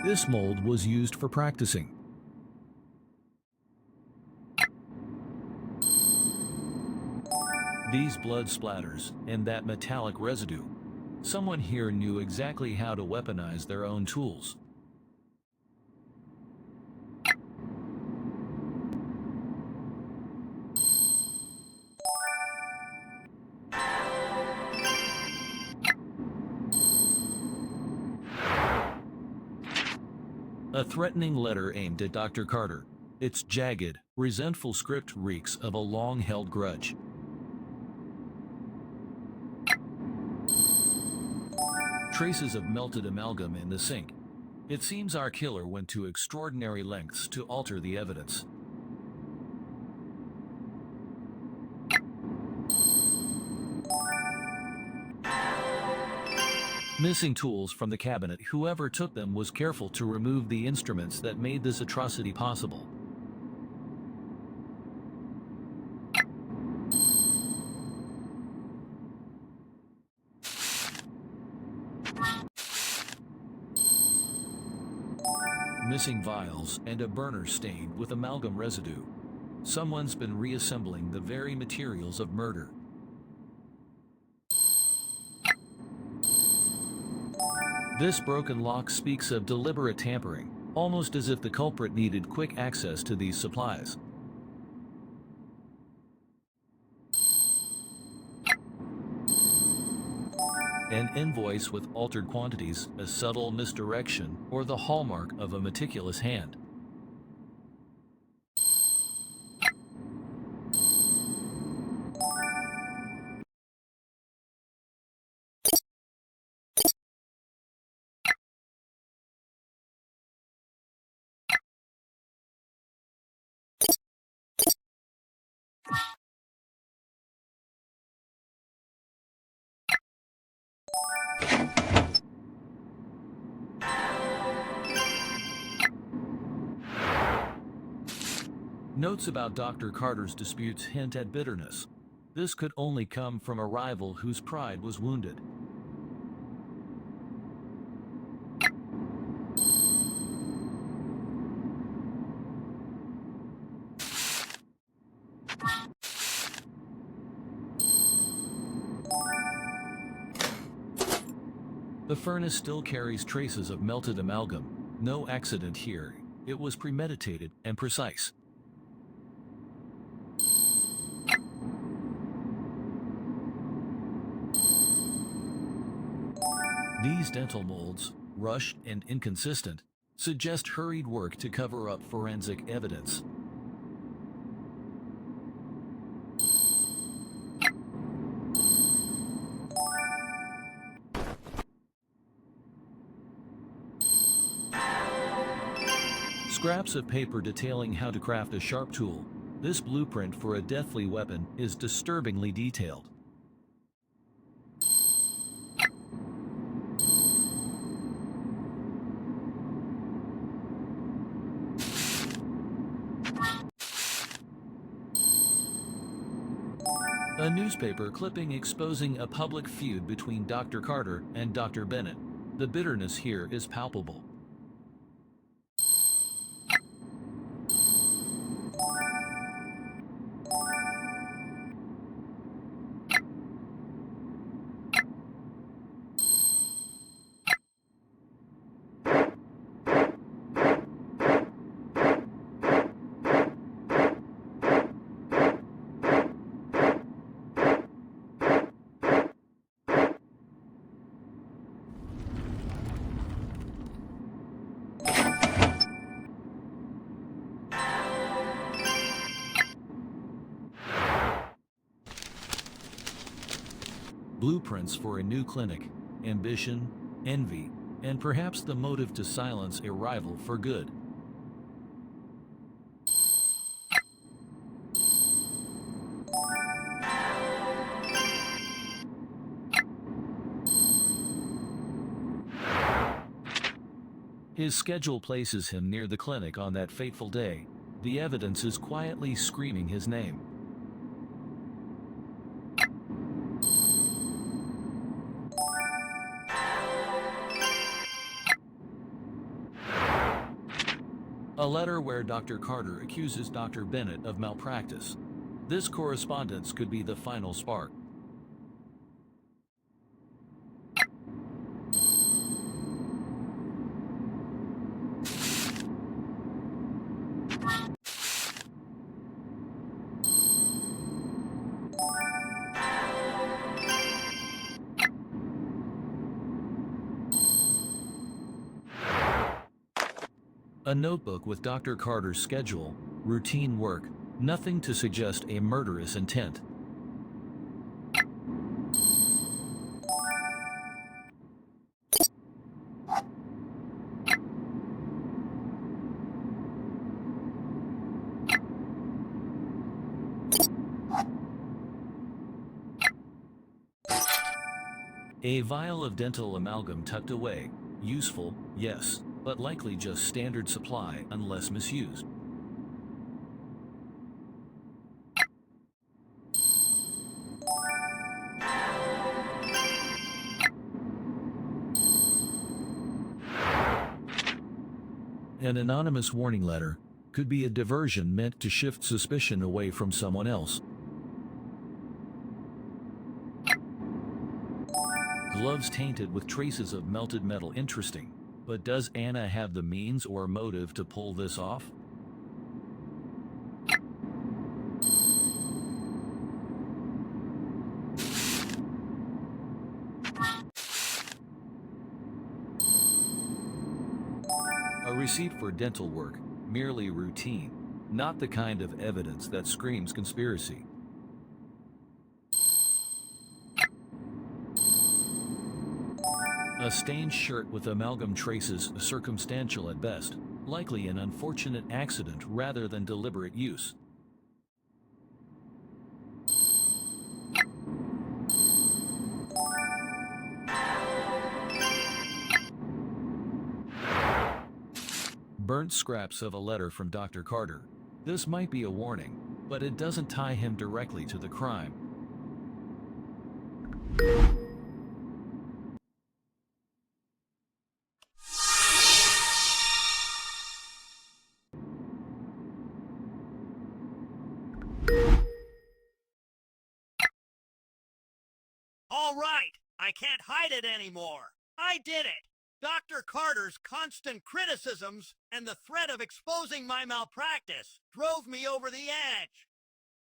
This mold was used for practicing. These blood splatters and that metallic residue. Someone here knew exactly how to weaponize their own tools. A threatening letter aimed at Dr. Carter. Its jagged, resentful script reeks of a long-held grudge. Traces of melted amalgam in the sink. It seems our killer went to extraordinary lengths to alter the evidence. Missing tools from the cabinet. Whoever took them was careful to remove the instruments that made this atrocity possible. Missing vials and a burner stained with amalgam residue. Someone's been reassembling the very materials of murder. This broken lock speaks of deliberate tampering, almost as if the culprit needed quick access to these supplies. An invoice with altered quantities, a subtle misdirection, or the hallmark of a meticulous hand. Notes about Dr. Carter's disputes hint at bitterness. This could only come from a rival whose pride was wounded. The furnace still carries traces of melted amalgam. No accident here. It was premeditated and precise. These dental molds, rushed and inconsistent, suggest hurried work to cover up forensic evidence. Scraps of paper detailing how to craft a sharp tool. This blueprint for a deathly weapon is disturbingly detailed. A newspaper clipping exposing a public feud between Dr. Carter and Dr. Bennett. The bitterness here is palpable. Blueprints for a new clinic, ambition, envy, and perhaps the motive to silence a rival for good. His schedule places him near the clinic on that fateful day. The evidence is quietly screaming his name. A letter where Dr. Carter accuses Dr. Bennett of malpractice. This correspondence could be the final spark. A notebook with Dr. Carter's schedule, routine work, nothing to suggest a murderous intent. A vial of dental amalgam tucked away. Useful, yes, but likely just standard supply unless misused. An anonymous warning letter could be a diversion meant to shift suspicion away from someone else. Gloves tainted with traces of melted metal. Interesting. But does Anna have the means or motive to pull this off? A receipt for dental work, merely routine, not the kind of evidence that screams conspiracy. A stained shirt with amalgam traces, circumstantial at best, likely an unfortunate accident rather than deliberate use. Burnt scraps of a letter from Dr. Carter. This might be a warning, but it doesn't tie him directly to the crime. All right, I can't hide it anymore. I did it. Dr. Carter's constant criticisms and the threat of exposing my malpractice drove me over the edge.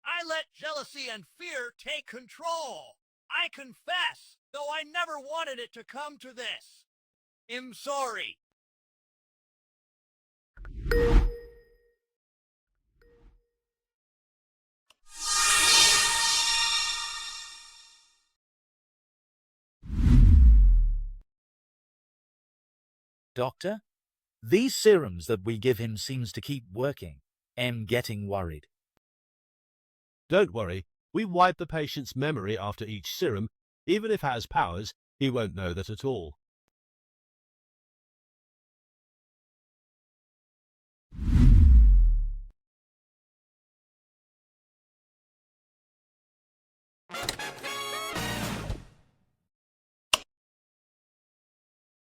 I let jealousy and fear take control. I confess, though I never wanted it to come to this. I'm sorry. Doctor, these serums that we give him seems to keep working. I'm getting worried. Don't worry, we wipe the patient's memory after each serum. Even if it has powers, he won't know that at all.